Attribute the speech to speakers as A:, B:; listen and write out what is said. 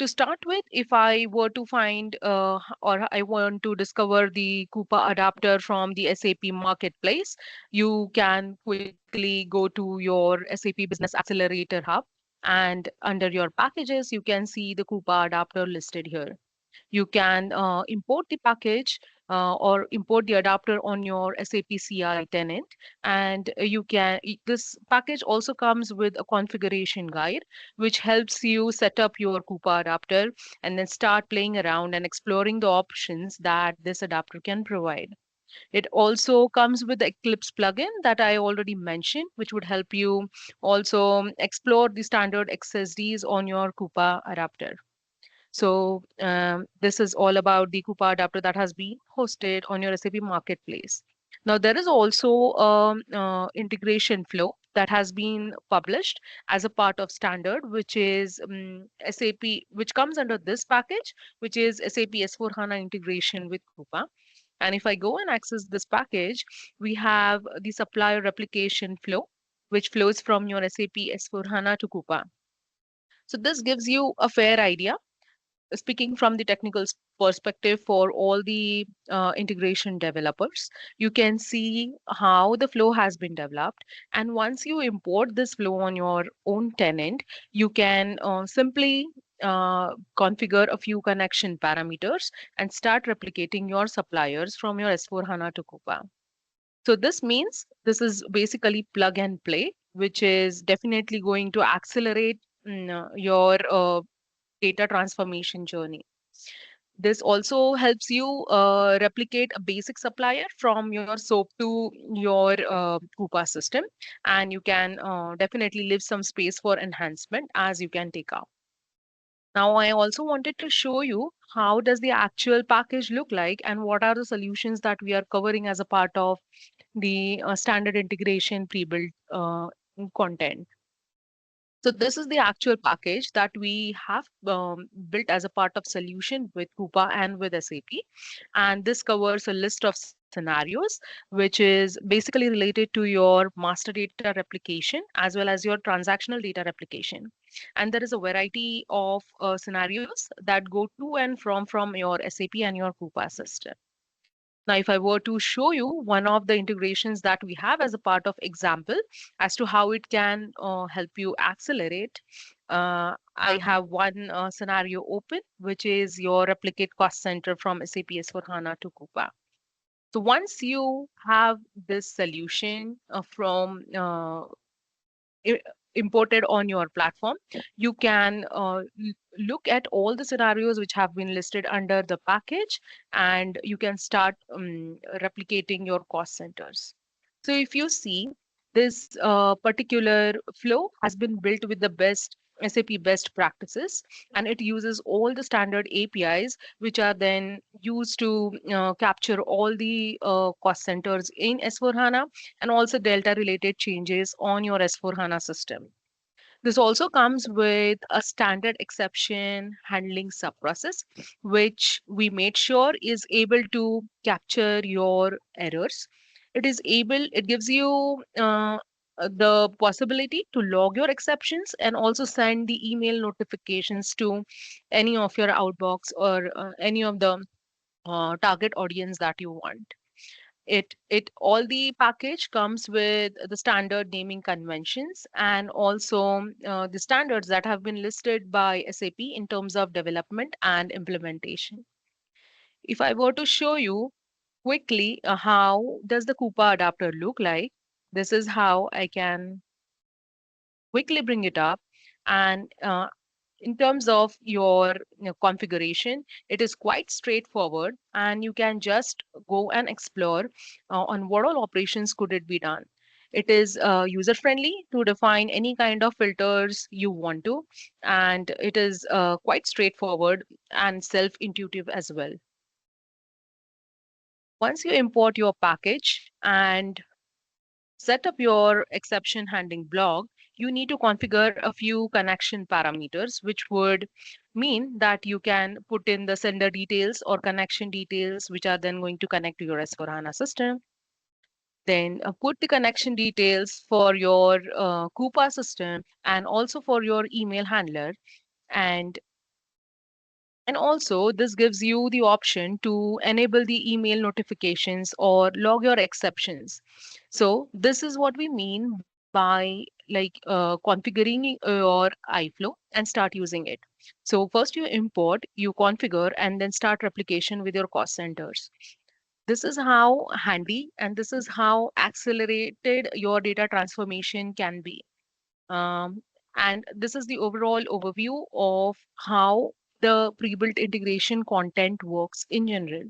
A: To start with, if I were to find or I want to discover the Coupa adapter from the SAP marketplace, you can quickly go to your SAP Business Accelerator hub, and under your packages, you can see the Coupa adapter listed here. You can import the package or import the adapter on your SAP CI tenant. And this package also comes with a configuration guide, which helps you set up your Coupa adapter and then start playing around and exploring the options that this adapter can provide. It also comes with the Eclipse plugin that I already mentioned, which would help you also explore the standard XSDs on your Coupa adapter. So this is all about the Coupa adapter that has been hosted on your SAP marketplace. Now there is also integration flow that has been published as a part of standard, which is SAP, which comes under this package, which is SAP S/4HANA integration with Coupa. And if I go and access this package, we have the supplier replication flow, which flows from your SAP S/4HANA to Coupa. So this gives you a fair idea, speaking from the technical perspective for all the integration developers. You can see how the flow has been developed. And once you import this flow on your own tenant, you can simply configure a few connection parameters and start replicating your suppliers from your S/4HANA to Coupa. So this means this is basically plug and play, which is definitely going to accelerate your data transformation journey. This also helps you replicate a basic supplier from your SOAP to your Coupa system, and you can definitely leave some space for enhancement as you can take out. Now, I also wanted to show you how does the actual package look like and what are the solutions that we are covering as a part of the standard integration pre-built content. So this is the actual package that we have built as a part of solution with Coupa and with SAP. And this covers a list of scenarios, which is basically related to your master data replication as well as your transactional data replication. And there is a variety of scenarios that go to and from your SAP and your Coupa system. Now, if I were to show you one of the integrations that we have as a part of example as to how it can help you accelerate, I have one scenario open, which is your replicate cost center from SAP S/4HANA to Coupa. So once you have this solution from imported on your platform, you can look at all the scenarios which have been listed under the package, and you can start replicating your cost centers. So if you see, this particular flow has been built with the best SAP best practices, and it uses all the standard APIs, which are then used to capture all the cost centers in S/4HANA and also Delta related changes on your S/4HANA system. This also comes with a standard exception handling subprocess, which we made sure is able to capture your errors. It gives you the possibility to log your exceptions and also send the email notifications to any of your outbox or any of the target audience that you want. It all the package comes with the standard naming conventions and also the standards that have been listed by SAP in terms of development and implementation. If I were to show you quickly how does the Coupa adapter look like, this is how I can quickly bring it up. And in terms of your configuration, it is quite straightforward, and you can just go and explore on what all operations could it be done. It is user friendly to define any kind of filters you want to, and it is quite straightforward and self-intuitive as well. Once you import your package and set up your exception handling block, you need to configure a few connection parameters, which would mean that you can put in the sender details or connection details, which are then going to connect to your S/4HANA system. Then put the connection details for your Coupa system and also for your email handler. And And also, this gives you the option to enable the email notifications or log your exceptions. So this is what we mean by configuring your iFlow and start using it. So first you import, you configure, and then start replication with your cost centers. This is how handy and this is how accelerated your data transformation can be. Um, and this is the overall overview of how the pre-built integration content works in general.